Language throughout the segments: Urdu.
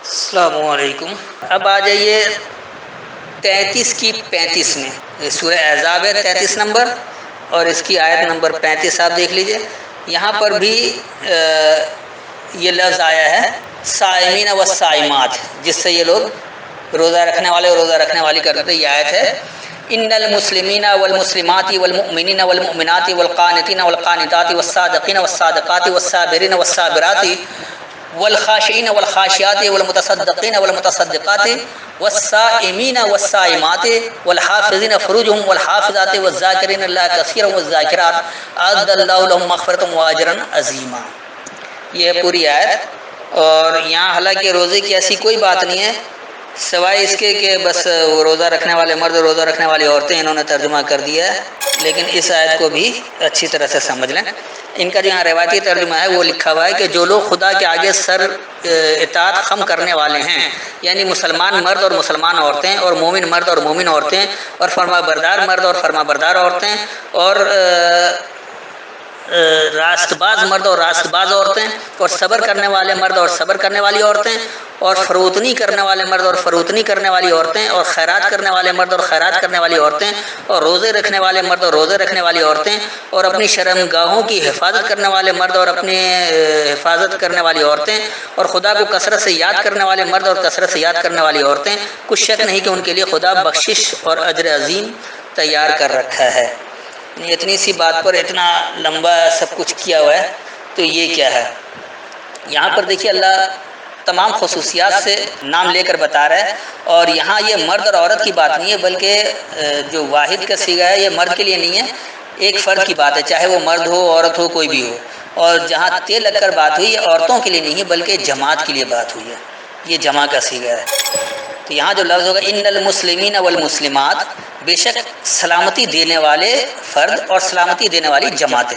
السلام علیکم۔ اب آ جائیے 33 کی 35 میں، سورہ احزاب ہے 33 نمبر، اور اس کی آیت نمبر 35 آپ دیکھ لیجئے۔ یہاں پر بھی یہ لفظ آیا ہے صائمین و صائمات، جس سے یہ لوگ روزہ رکھنے والے اور روزہ رکھنے والی کرتے ہیں۔ یہ آیت ہے ان المسلمین والمسلمات والمؤمنین والمؤمنات والقانتین والقانتات والصادقین والصادقات والصابرین والصابرات والخاشعین والخاشعات والمتصدقین والمتصدقات والصائمین والصائمات والحافظین فروجهم والحافظات والذاکرین اللہ کثیرا والذاکرات اعد اللہ لهم مغفرۃ واجرا عظیما۔ یہ ہے پوری آیت، اور یہاں حالانکہ روزے کی ایسی کوئی بات نہیں ہے سوائے اس کے کہ بس روزہ رکھنے والے مرد اور روزہ رکھنے والی عورتیں انہوں نے ترجمہ کر دیا ہے، لیکن اس آیت کو بھی اچھی طرح سے سمجھ لیں۔ ان کا جو یہاں روایتی ترجمہ ہے وہ لکھا ہوا ہے کہ جو لوگ خدا کے آگے سر اطاعت خم کرنے والے ہیں، یعنی مسلمان مرد اور مسلمان عورتیں، اور مومن مرد اور مومن عورتیں، اور فرما بردار مرد اور فرما بردار عورتیں، اور راست باز مرد اور راست باز عورتیں، اور صبر کرنے والے مرد اور صبر کرنے والی عورتیں، اور فروتنی کرنے والے مرد اور فروتنی کرنے والی عورتیں، اور خیرات کرنے والے مرد اور خیرات کرنے والی عورتیں، اور روزے رکھنے والے مرد اور روزے رکھنے والی عورتیں، اور اپنی شرمگاہوں کی حفاظت کرنے والے مرد اور اپنی حفاظت کرنے والی عورتیں، اور خدا کو کثرت سے یاد کرنے والے مرد اور کثرت سے یاد کرنے والی عورتیں، کچھ شک نہیں کہ ان کے لیے خدا بخشش اور اجر عظیم تیار کر رکھا ہے۔ اتنی سی بات پر اتنا لمبا سب کچھ کیا ہوا ہے، تو یہ کیا ہے؟ یہاں پر دیکھیے اللہ تمام خصوصیات سے نام لے کر بتا رہا ہے، اور یہاں یہ مرد اور عورت کی بات نہیں ہے، بلکہ جو واحد کا صیغہ ہے یہ مرد کے لیے نہیں ہے، ایک فرد کی بات ہے، چاہے وہ مرد ہو عورت ہو کوئی بھی ہو۔ اور جہاں تے لگ کر بات ہوئی ہے عورتوں کے لیے نہیں ہے بلکہ جماعت کے لیے بات ہوئی ہے، یہ جمع کا صیغہ ہے۔ تو یہاں جو لفظ ہوگا ان المسلمین والمسلمات، بے شک سلامتی دینے والے فرد اور سلامتی دینے والی جماعتیں،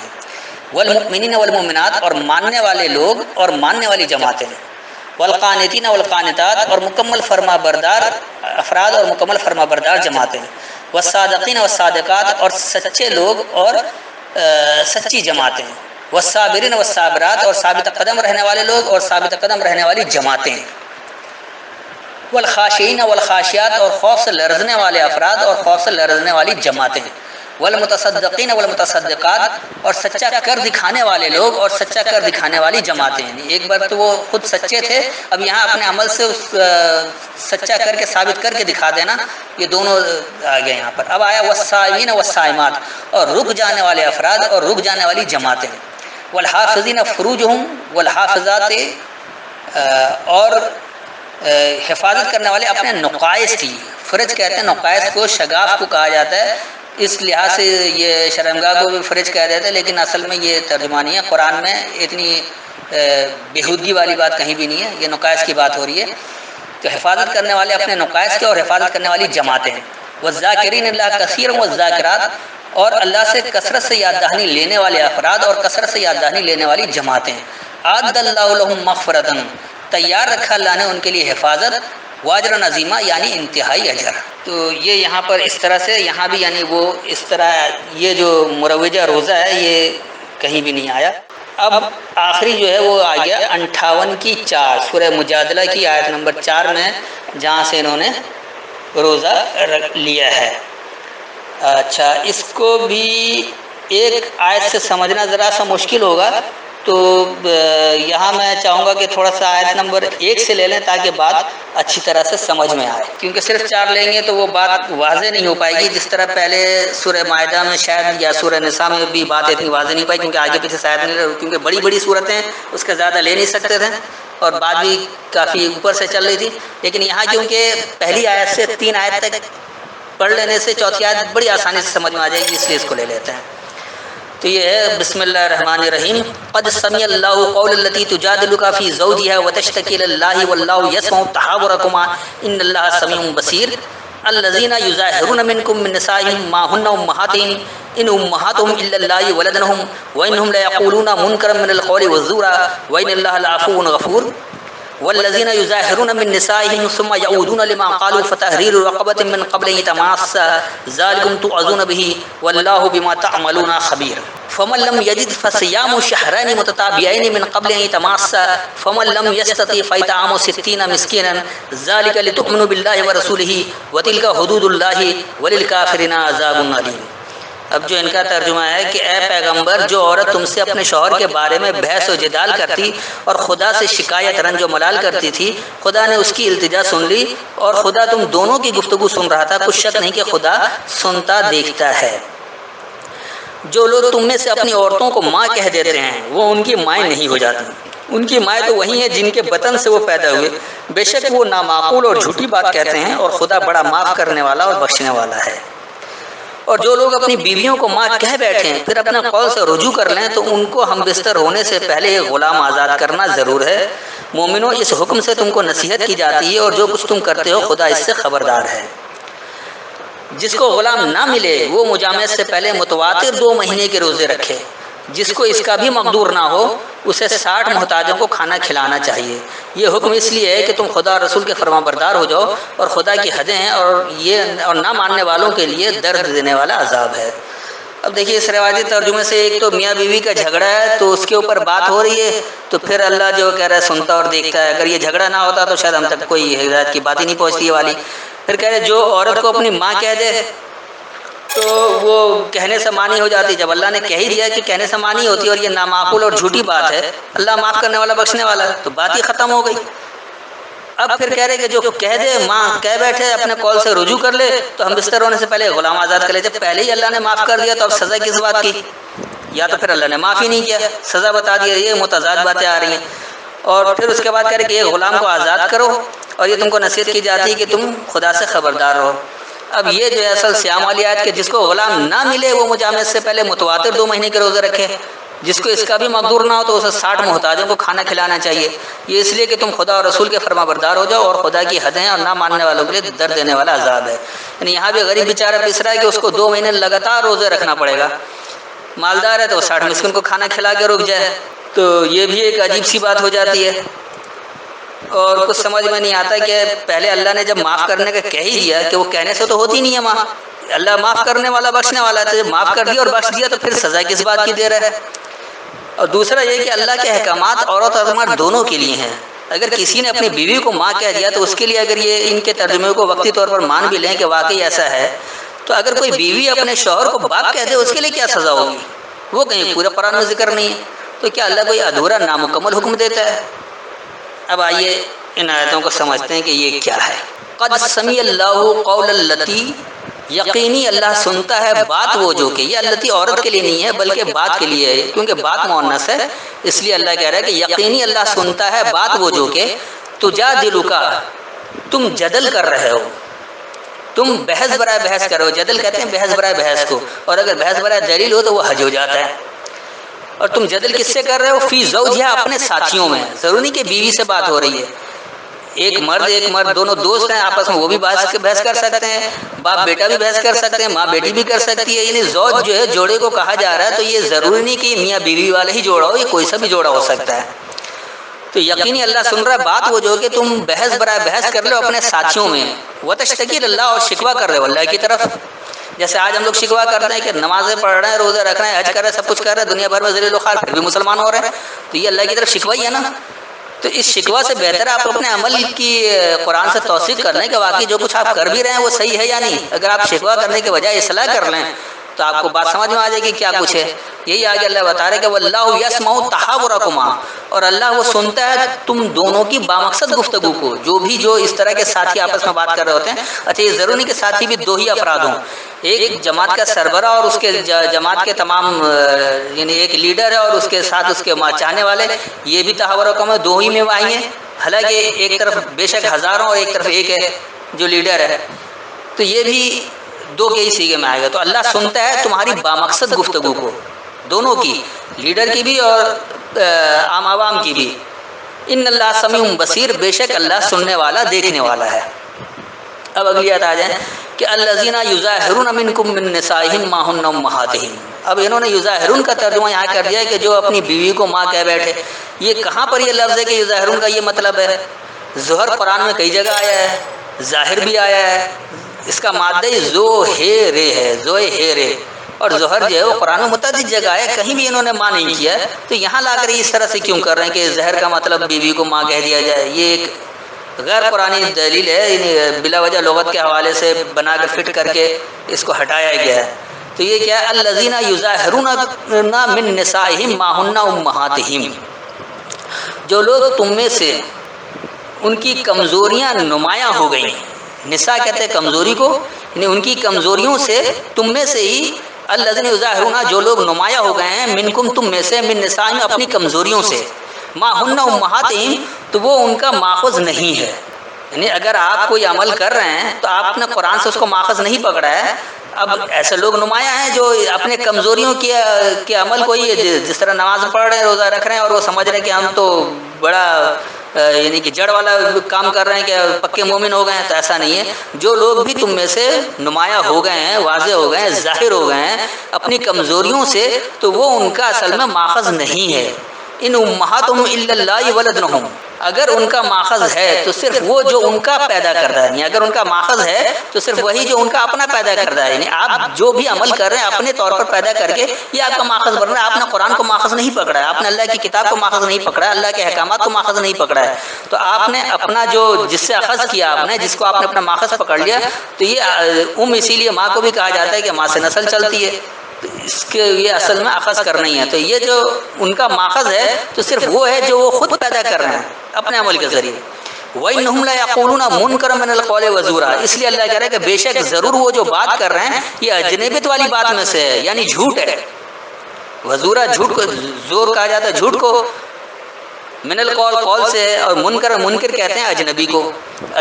والمؤمنین والمؤمنات، اور ماننے والے لوگ اور ماننے والی جماعتیں، والقانتین والقانتات، اور مکمل فرما بردار افراد اور مکمل فرما بردار جماعتیں، والصادقین والصادقات، اور سچے لوگ اور سچی جماعتیں، والصابرین والصابرات، اور ثابت قدم رہنے والے لوگ اور ثابت قدم رہنے والی جماعتیں، والخاشعین والخاشعات، اور خوف سے لرزنے والے افراد اور خوف سے لرزنے والی جماعتیں، والمتصدقین والمتصدقات، اور سچا کر دکھانے والے لوگ اور سچا کر دکھانے والی جماعتیں۔ ایک بار تو وہ خود سچے تھے، اب یہاں اپنے عمل سے اس سچا کر کے ثابت کر کے دکھا دینا، یہ دونوں آ گئے یہاں پر۔ اب آیا والصائمین والصائمات، اور رک جانے والے افراد اور رک جانے والی جماعتیں، والحافظین فروجہم والحافظات، اور حفاظت کرنے والے اپنے نقائص کی، فرج کہتے ہیں نقائص کو، شگاف کو کہا جاتا ہے، اس لحاظ سے یہ شرمگاہ کو بھی فرج کہہ دیتے ہیں، لیکن اصل میں یہ ترجمہ نہیں ہے، قرآن میں اتنی بےہودگی والی بات کہیں بھی نہیں ہے، یہ نقائص کی بات ہو رہی ہے۔ تو حفاظت کرنے والے اپنے نقائص کے اور حفاظت کرنے والی جماعتیں، والذاکرین اللہ کثیرا والذاکرات، اور اللہ سے کثرت سے یاد دہانی لینے والے افراد اور کثرت سے یاد دہانی لینے والی جماعتیں، اعد اللہ لهم مغفرۃ، تیار رکھا اللہ نے ان کے لیے حفاظت، واجرا عظیما، یعنی انتہائی اجر۔ تو یہ یہاں پر اس طرح سے، یہاں بھی یعنی وہ اس طرح یہ جو مروجہ روزہ ہے یہ کہیں بھی نہیں آیا۔ اب آخری جو ہے وہ آ گیا 58 کی 4 سورہ مجادلہ کی آیت نمبر 4 میں، جہاں سے انہوں نے روزہ لیا ہے۔ اچھا، اس کو بھی ایک آیت سے سمجھنا ذرا سا مشکل ہوگا، تو یہاں میں چاہوں گا کہ تھوڑا سا آیت نمبر 1 سے لے لیں تاکہ بات اچھی طرح سے سمجھ میں آئے، کیونکہ صرف 4 لیں گے تو وہ بات واضح نہیں ہو پائے گی، جس طرح پہلے سورہ مائدہ میں شاید یا سورہ نساء میں بھی بات اتنی واضح نہیں پائی، کیونکہ آگے پیچھے شاید نہیں، کیونکہ بڑی بڑی صورتیں اس کا زیادہ لے نہیں سکتے تھے، اور بات بھی کافی اوپر سے چل رہی تھی، لیکن یہاں کیونکہ پہلی آیت سے 3 آیت تک پڑھ لینے سے چوتھی آیت بڑی آسانی سے سمجھ میں آ جائے گی، اس لیے اس کو لے لیتے ہیں۔ تو یہ ہے بسم اللہ الرحمن الرحیم، قد سمع اللہ قول التی تجادلک فی زوجها وتشتکی الی اللہ واللہ یسمع تحاورکما ان اللہ سمیع بصیر، الذین یظاہرون منکم من نسائہم ما ہن امہاتہم ان امہاتہم الا اللہ ولدنہم وانہم لیقولون منکرا من القول والزورا وان اللہ لعفو غفور۔ والذین یظاہرون من نسائهم ثم یعودون لما قالوا فتحریر رقبۃ من قبل ان یتماسا ذلکم توعظون به واللہ بما تعملون خبیر فمن لم یجد فصیام شہرین متتابعین من قبل ان یتماسا فمن لم یستطع فاطعام 60 مسکینا ذلک لتؤمنوا باللہ ورسولہ وتلک حدود اللہ وللکافرین عذاب علیم۔ اب جو ان کا ترجمہ ہے کہ اے پیغمبر، جو عورت تم سے اپنے شوہر کے بارے میں بحث و جدال کرتی اور خدا سے شکایت رنج و ملال کرتی تھی، خدا نے اس کی التجا سن لی اور خدا تم دونوں کی گفتگو سن رہا تھا، کچھ شک نہیں کہ خدا سنتا دیکھتا ہے۔ جو لوگ تم میں سے اپنی عورتوں کو ماں کہہ دیتے ہیں وہ ان کی مائیں نہیں ہو جاتی، ان کی مائیں تو وہی ہیں جن کے بطن سے وہ پیدا ہوئے، بے شک وہ نامعقول اور جھوٹی بات کہتے ہیں اور خدا بڑا معاف کرنے والا اور بخشنے والا ہے۔ اور جو لوگ اپنی بیویوں کو ماں کہہ بیٹھیں پھر اپنے قول سے رجوع کر لیں تو ان کو ہم بستر ہونے سے پہلے ایک غلام آزاد کرنا ضرور ہے۔ مومنوں، اس حکم سے تم کو نصیحت کی جاتی ہے اور جو کچھ تم کرتے ہو خدا اس سے خبردار ہے۔ جس کو غلام نہ ملے وہ مجامعت سے پہلے متواتر 2 مہینے کے روزے رکھے، جس کو اس کا بھی مقدور نہ ہو اسے 60 محتاجوں کو کھانا کھلانا چاہیے۔ یہ حکم اس لیے ہے کہ تم خدا اور رسول کے فرما بردار ہو جاؤ، اور خدا کی حدیں ہیں اور نہ ماننے والوں کے لیے درد دینے والا عذاب ہے۔ اب دیکھیے اس روایتی ترجمے سے ایک تو میاں بیوی کا جھگڑا ہے تو اس کے اوپر بات ہو رہی ہے، تو پھر اللہ جو کہہ رہا ہے سنتا اور دیکھتا ہے۔ اگر یہ جھگڑا نہ ہوتا تو شاید ہم تک کوئی ہدایت کی بات ہی نہیں پہنچتی والی۔ پھر کہہ رہے جو عورت کو اپنی ماں کہہ دے تو وہ کہنے سے مانی ہو جاتی، جب اللہ نے کہہ ہی دیا کہ کہنے سے مانی ہوتی اور یہ نامعقول اور جھوٹی بات ہے، اللہ معاف کرنے والا بخشنے والا ہے، تو بات ہی ختم ہو گئی۔ اب پھر کہہ رہے کہ جو کہہ دے ماں کہہ بیٹھے اپنے قول سے رجوع کر لے تو ہم بستر ہونے سے پہلے غلام آزاد کر لے۔ جب پہلے ہی اللہ نے معاف کر دیا تو اب سزا کس بات کی؟ یا تو پھر اللہ نے معاف ہی نہیں کیا، سزا بتا دیا۔ یہ متضاد باتیں آ رہی ہیں۔ اور پھر اس کے بعد کہہ رہے کہ ایک غلام کو آزاد کرو اور یہ تم کو نصیحت کی جاتی ہے کہ تم خدا سے خبردار رہو۔ اب یہ جو ہے اصل سیام والی آیت کہ جس کو غلام نہ ملے وہ مجامعت سے پہلے متواتر 2 مہینے کے روزے رکھے، جس کو اس کا بھی مقدور نہ ہو تو اسے 60 محتاجوں کو کھانا کھلانا چاہیے۔ یہ اس لیے کہ تم خدا اور رسول کے فرما بردار ہو جاؤ اور خدا کی حدیں اور نہ ماننے والوں کے لیے درد دینے والا عذاب ہے۔ یعنی یہاں بھی غریب بیچارہ پس رہا ہے کہ اس کو 2 مہینے لگاتار روزے رکھنا پڑے گا، مالدار ہے تو 60 مسکین کو کھانا کھلا کے رک جائے، تو یہ بھی ایک عجیب سی بات ہو جاتی ہے۔ اور کچھ سمجھ میں نہیں آتا کہ پہلے اللہ نے جب معاف کرنے کا کہہ ہی دیا کہ وہ کہنے سے تو ہوتی نہیں ہے ماں، اللہ معاف کرنے والا بخشنے والا ہے، تو جب معاف کر دیا اور بخش دیا تو پھر سزا کس بات کی دے رہا ہے؟ اور دوسرا یہ کہ اللہ کے احکامات عورت اور مرد دونوں کے لیے ہیں۔ اگر کسی نے اپنی بیوی کو ماں کہہ دیا تو اس کے لیے اگر یہ ان کے ترجمے کو وقتی طور پر مان بھی لیں کہ واقعی ایسا ہے، تو اگر کوئی بیوی اپنے شوہر کو باپ کہہ دے اس کے لیے کیا سزا ہوگی؟ وہ کہیں پورے قرآن میں ذکر نہیں ہے، تو کیا اللہ کوئی ادھورا نامکمل حکم دیتا ہے؟ اب آئیے ان آیتوں کو سمجھتے ہیں کہ یہ کیا ہے۔ قد سمع اللہ قول اللتی، یقینی اللہ سنتا ہے بات وہ جو کہ، یہ اللتی عورت کے لیے نہیں ہے بلکہ بات کے لیے ہے، کیونکہ بات مؤنث ہے اس لیے اللہ کہہ رہا ہے کہ یقینی اللہ سنتا ہے بات وہ جو کہ تجادلک، تم جدل کر رہے ہو، تم بحث برائے بحث کر رہے ہو۔ جدل کہتے ہیں بحث برائے بحث کو، اور اگر بحث برائے دلیل ہو تو وہ حج ہو جاتا ہے۔ اور تم جدل کس سے کر رہے ہو؟ فی زوجہا، اپنے ساتھیوں میں، ضروری نہیں کہ بیوی سے بات ہو رہی ہے، ایک مرد دونوں دوست ہیں آپس میں وہ بھی بحث کر سکتے ہیں، باپ بیٹا بھی بحث کر سکتے ہیں، ماں بیٹی بھی کر سکتی ہے۔ یعنی زوج جو ہے جوڑے کو کہا جا رہا ہے، تو یہ ضروری نہیں کہ میاں بیوی والا ہی جوڑا ہو، یہ کوئی سا بھی جوڑا ہو سکتا ہے۔ تو یقینی اللہ سن رہا ہے بات وہ جو کہ تم بحث برائے بحث کر لو اپنے ساتھیوں میں، وتشتکی اللہ، اور شکوہ کر رہے ہو اللہ کی طرف۔ جیسے آج ہم لوگ شکوہ کرتے ہیں کہ نمازیں پڑھ رہے ہیں، روزے رکھ رہے ہیں، حج کر رہے ہیں، سب کچھ کر رہے ہیں، دنیا بھر میں ذلیل و خوار، پھر بھی مسلمان ہو رہے ہیں، تو یہ اللہ کی طرف شکوہ ہی ہے نا۔ تو اس شکوہ سے بہتر آپ اپنے عمل کی قرآن سے توثیق کر لیں کہ واقعی جو کچھ آپ کر بھی رہے ہیں وہ صحیح ہے یا نہیں۔ اگر آپ شکوہ کرنے کے بجائے اصلاح کر لیں تو آپ کو بات سمجھ میں آ جائے گی کیا کچھ ہے۔ یہی آگے اللہ بتا رہے کہ واللہ یسمع تحاورکما، اور اللہ وہ سنتا ہے تم دونوں کی بامقصد گفتگو کو، جو اس طرح کے ساتھی آپس میں بات کر رہے ہوتے ہیں۔ اچھا یہ ضروری نہیں کہ ساتھی بھی 2 ہی افراد ہوں، ایک جماعت کا سربراہ اور اس کے جماعت کے تمام، یعنی ایک لیڈر ہے اور اس کے ساتھ اس کے چاہنے والے، یہ بھی تحاورکما 2 ہی میں آئیں گے، حالانکہ ایک طرف بے شک ہزاروں اور ایک طرف ایک ہے جو لیڈر ہے، تو یہ بھی 2 کے ہی سیغے میں آئے گا۔ تو اللہ سنتا ہے تمہاری بامقصد گفتگو کو، دونوں کی، لیڈر کی بھی اور عام عوام کی بھی۔ ان اللہ سمیع بصیر، بے شک اللہ سننے والا دیکھنے والا ہے۔ اب اگلی آیت آ جائیں کہ الذین یظاہرون منکم من نسائہم ما ہن امہاتہم۔ اب انہوں نے یظاہرون کا ترجمہ یہاں کر دیا ہے کہ جو اپنی بیوی کو ماں کہہ بیٹھے. یہ کہاں پر یہ لفظ ہے کہ یظاہرون کا یہ مطلب ہے؟ ظہر قرآن میں کئی جگہ آیا ہے، ظاہر بھی آیا ہے. اس کا مادہ ظہر ہے، ظہر. اور ظہر جو ہے وہ قرآن میں متعدد جگہ ہے، کہیں بھی انہوں نے ماں نہیں کیا. تو یہاں لا کر اس طرح سے کیوں کر رہے ہیں کہ ظہر کا مطلب بیوی کو ماں کہہ دیا جائے؟ یہ ایک غیر قرآنی دلیل ہے، بلا وجہ لغت کے حوالے سے بنا کر فٹ کر کے اس کو ہٹایا گیا ہے. تو یہ کیا ہے؟ الذین یظاہرون من نسائہم ما ہن امہاتہم، جو لوگ تم میں سے ان کی کمزوریاں نمایاں ہو گئیں. نساء کہتے ہیں کمزوری کو، یعنی ان کی کمزوریوں سے تم میں سے ہی. الذین یظاہرون، جو لوگ نمایاں ہو گئے ہیں، منکم تم میں سے، من نسائہم اپنی کمزوریوں سے، ما ہن امہاتہم تو وہ ان کا ماخذ نہیں ہے. یعنی اگر آپ کوئی عمل کر رہے ہیں تو آپ نے قرآن سے اس کو ماخذ نہیں پکڑا ہے. اب ایسے لوگ نمایاں ہیں جو اپنے کمزوریوں کے عمل کو ہی، جس طرح نماز پڑھ رہے ہیں، روزہ رکھ رہے ہیں، اور وہ سمجھ رہے ہیں کہ ہم تو بڑا یعنی کہ جڑ والا کام کر رہے ہیں کہ پکے مومن ہو گئے ہیں. تو ایسا نہیں ہے. جو لوگ بھی تم میں سے نمایاں ہو گئے ہیں، واضح ہو گئے ہیں، ظاہر ہو گئے ہیں اپنی کمزوریوں سے، تو وہ ان کا اصل میں ماخذ نہیں ہے. ان امہاتہم الا اللہ ولدنہم، اگر ان کا ماخذ ہے تو صرف وہ جو ان کا پیدا کردہ ہے. یعنی اگر ان کا ماخذ ہے تو صرف وہی جو ان کا اپنا پیدا کردہ ہے. یعنی آپ جو بھی عمل کر رہے ہیں اپنے طور پر پیدا کر کے، یہ آپ کا ماخذ بن رہا ہے. آپ نے قرآن کو ماخذ نہیں پکڑا ہے، آپ نے اللہ کی کتاب کو ماخذ نہیں پکڑا ہے، اللہ کے احکامات کو ماخذ نہیں پکڑا ہے. تو آپ نے اپنا جو جس سے اخذ کیا، آپ نے جس کو آپ نے اپنا ماخذ پکڑ لیا، تو یہ اسی لیے ماں کو بھی کہا جاتا ہے کہ ماں سے نسل چلتی ہے. اس کے یہ اصل میں اخذ کرنا ہی ہے. تو یہ جو ان کا ماخذ ہے تو صرف وہ ہے جو وہ خود پیدا کر رہے ہیں اپنے عمل کے ذریعے. وَإِنَّهُمْ لَيَقُولُونَ مُنْكَرًا مِنَ الْقَوْلِ وَزُورًا، اس لیے اللہ کہہ رہا ہے کہ بے شک ضرور وہ جو بات کر رہے ہیں یہ اجنبیت والی بات میں سے ہے، یعنی جھوٹ ہے. وزورا جھوٹ کو زور کہا جاتا ہے، جھوٹ کو. من القول قول سے ہے، اور منکر کہتے ہیں اجنبی کو.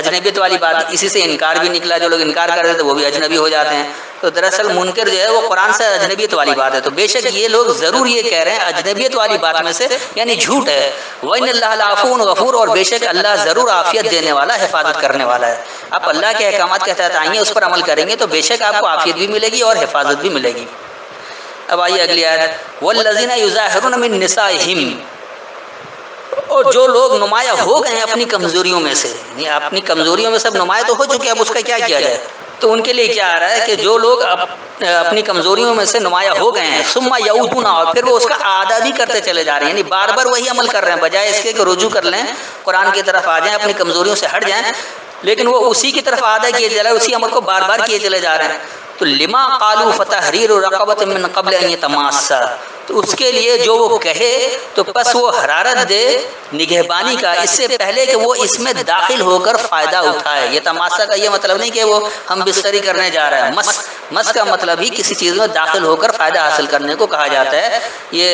اجنبیت والی بات، اسی سے انکار بھی نکلا. جو لوگ انکار کر دیتے وہ بھی اجنبی ہو جاتے ہیں. تو دراصل منکر جو ہے وہ قرآن سے اجنبیت والی بات ہے. تو بے شک یہ لوگ ضرور یہ کہہ رہے ہیں اجنبیت والی بات میں سے، یعنی جھوٹ ہے. وَإِنَّ اللَّهَ لَعَفُوٌّ غَفُورٌ، اور بے شک اللہ ضرور عافیت دینے والا، حفاظت کرنے والا ہے. آپ اللہ کے احکامات کے تحت آئیں گے، اس پر عمل کریں گے تو بے شک آپ کو عافیت بھی ملے گی اور حفاظت بھی ملے گی. اب آئیے اگلی آیت. وَالَّذِينَ يُظَاهِرُونَ مِن نِّسَائِهِمْ، اور جو لوگ نمایاں ہو گئے ہیں اپنی کمزوریوں میں سے. یعنی اپنی کمزوریوں میں سب نمایاں تو ہو چکے، اب اس کا کیا کیا جائے؟ تو ان کے لیے کیا آ رہا ہے کہ جو لوگ اپنی کمزوریوں میں سے نمایاں ہو گئے ہیں، ثم یعودون، اور پھر وہ اس کا اعادہ بھی کرتے چلے جا رہے ہیں. یعنی بار بار وہی عمل کر رہے ہیں، بجائے اس کے کہ رجوع کر لیں، قرآن کی طرف آ جائیں، اپنی کمزوریوں سے ہٹ جائیں، لیکن وہ اسی کی طرف اعادہ کیے چلے، اسی عمل کو بار بار کیے چلے جا رہے ہیں. تو لما قالوا فتحریر رقبۃ من قبل ان یتماسا، تو اس کے لیے جو وہ کہے تو پس وہ حرارت دے نگہبانی کا، اس سے پہلے کہ وہ اس میں داخل ہو کر فائدہ اٹھائے. یہ تماسا کا یہ مطلب نہیں کہ وہ ہم بستری کرنے جا رہے ہیں. مس کا مطلب ہی کسی چیز میں داخل ہو کر فائدہ حاصل کرنے کو کہا جاتا ہے. یہ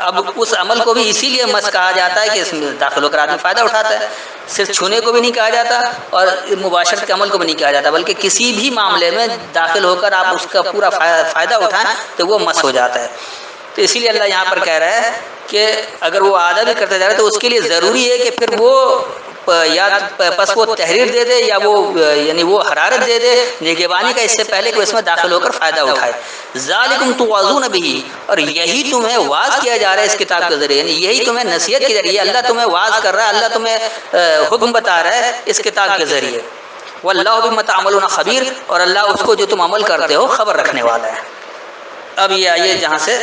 اب اس عمل کو بھی اسی لیے مس کہا جاتا ہے کہ اس میں داخل ہو کر آدمی فائدہ اٹھاتا ہے. صرف چھونے کو بھی نہیں کہا جاتا اور مباشرت کے عمل کو بھی نہیں کہا جاتا، بلکہ کسی بھی معاملے میں داخل ہو کر آپ اس کا پورا فائدہ اٹھائیں تو وہ مس ہو جاتا ہے. تو اسی لیے اللہ یہاں پر کہہ رہا ہے کہ اگر وہ عادہ بھی کرتے جا رہے تو اس کے لیے ضروری ہے کہ پھر وہ یا پس وہ تحریر دے دے، یا وہ یعنی وہ حرارت دے دے نگہبانی کا، اس سے پہلے کہ اس میں داخل ہو کر فائدہ اٹھائے. ذالکم توعظون بہ، اور یہی تمہیں واعظ کیا جا رہا ہے اس کتاب کے ذریعے. یعنی یہی تمہیں نصیحت کے ذریعے اللہ تمہیں واعظ کر رہا ہے، اللہ تمہیں حکم بتا رہا ہے اس کتاب کے ذریعے. واللہ بما تعملون خبیر، اور اللہ اس کو جو تم عمل کرتے ہو خبر رکھنے والا ہے. اب یہ آئیے جہاں سے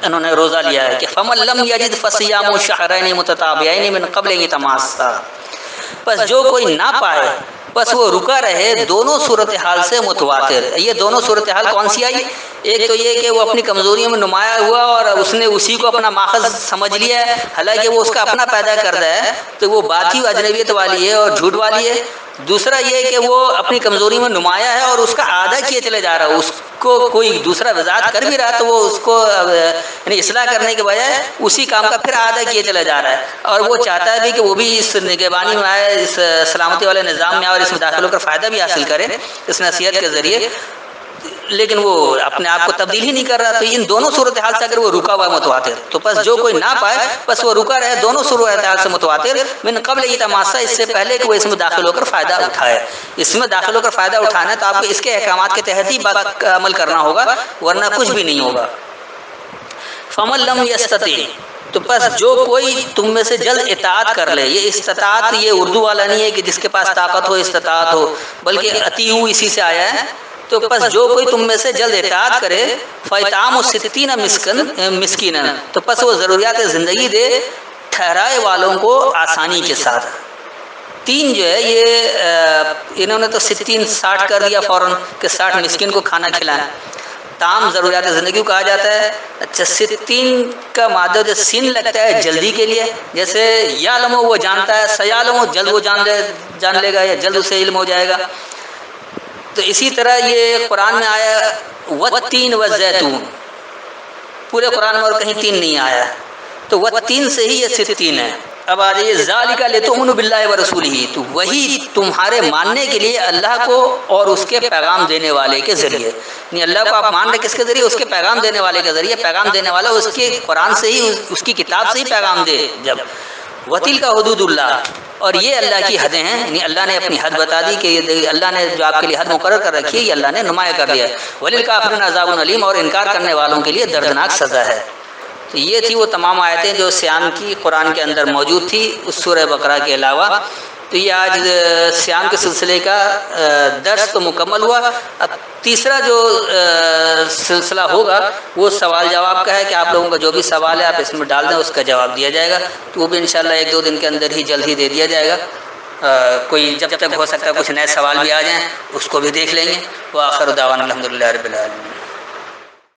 انہوں نے روزہ لیا ہے کہ فمن لم یجد فصیام شہرین متتابعین من قبل ان یتماسا، پس جو کوئی نہ پائے بس وہ رکا رہے دونوں صورتحال سے متواتر. یہ دونوں صورتحال کون سی آئی؟ ایک تو یہ کہ وہ اپنی کمزوریوں میں نمایاں ہوا اور اس نے اسی کو اپنا ماخذ سمجھ لیا ہے، حالانکہ وہ اس کا اپنا پیدا کردہ ہے، تو وہ بات ہی اجنبیت والی ہے اور جھوٹ والی ہے. دوسرا یہ کہ وہ اپنی کمزوری میں نمایاں ہے اور اس کا اعادہ کیے چلے جا رہا ہے. اس کو کوئی دوسرا وضاحت کر بھی رہا تو وہ اس کو یعنی اصلاح کرنے کے بجائے اسی کام کا پھر اعادہ کیے چلا جا رہا ہے، اور وہ چاہتا ہے بھی کہ وہ بھی اس نگہبانی میں آئے، اس سلامتی والے نظام میں آئے اور اس میں داخل ہو کر فائدہ بھی حاصل کرے اس نصیحت کے ذریعے. لیکن وہ اپنے آپ کو تبدیل ہی نہیں کر رہا. تو ان دونوں صورتحال سے اگر وہ رکا ہوا ہے متواتر تو بس جو کوئی نہ پائے بس وہ رکا رہے دونوں صورتحال سے متواتر من قبل یتماسا، اس سے پہلے کہ وہ اس میں داخل ہو کر فائدہ اٹھائے. اس میں داخل ہو کر فائدہ اٹھانا ہے تو آپ کو اس کے احکامات کے تحت ہی عمل کرنا ہوگا، ورنہ کچھ بھی نہیں ہوگا. فمن لم یستطع، تو بس جو کوئی تم میں سے جلد اطاعت کر لے. یہ استطاعت یہ اردو والا نہیں ہے کہ جس کے پاس طاقت ہو استطاعت ہو، بلکہ اطیعوا اسی سے آیا ہے. تو بس جو کوئی تم میں سے جلد اطاعت کرے فاطعام 60 مسکینا، تو بس وہ ضروریات زندگی دے ٹھہرائے والوں کو آسانی کے ساتھ. 3 جو ہے یہ انہوں نے تو 60 کر دیا فوراً کہ 60 مسکین کو کھانا کھلائیں. تام ضروریات زندگی کو کہا جاتا ہے. اچھا 60 کا مادہ جو سین لگتا ہے جلدی کے لیے، جیسے یعلم وہ جانتا ہے، سیعلم جلد وہ جان لے گا یا جلد اسے علم ہو جائے گا. تو اسی طرح یہ قرآن میں آیا والتین والزیتون، پورے قرآن میں اور کہیں 3 نہیں آیا. تو والتین سے ہی یہ 60 ہے. اب آ جائیے ذالک لتؤمنوا باللہ ورسولہ، تو وہی تمہارے ماننے کے لیے اللہ کو اور اس کے پیغام دینے والے کے ذریعے. یعنی اللہ کو آپ مان رہے کس کے ذریعے؟ اس کے پیغام دینے والے کے ذریعے. پیغام دینے والا اس کے قرآن سے ہی، اس کی کتاب سے ہی پیغام دے. جب وتلک حدود اللہ، اور یہ اللہ کی حدیں ہیں. یعنی اللہ نے اپنی حد بتا دی کہ یہ اللہ نے جو آپ کے لیے حد مقرر کر رکھی ہے یہ اللہ نے نمایاں کر دیا. وللکافرین عذاب علیم، اور انکار کرنے والوں کے لیے دردناک سزا ہے. تو یہ تھی وہ تمام آیتیں جو صیام کی قرآن کے اندر موجود تھی اس سورہ بقرہ کے علاوہ. تو یہ آج صیام کے سلسلے کا درس تو مکمل ہوا. اب تیسرا جو سلسلہ ہوگا وہ سوال جواب کا ہے کہ آپ لوگوں کا جو بھی سوال ہے آپ اس میں ڈال دیں، اس کا جواب دیا جائے گا. تو وہ بھی انشاءاللہ 1-2 دن کے اندر ہی جلد ہی دے دیا جائے گا. کوئی جب تک ہو سکتا ہے کچھ نئے سوال بھی آ جائیں اس کو بھی دیکھ لیں گے. وآخر دعوانا الحمدللہ رب العالمین.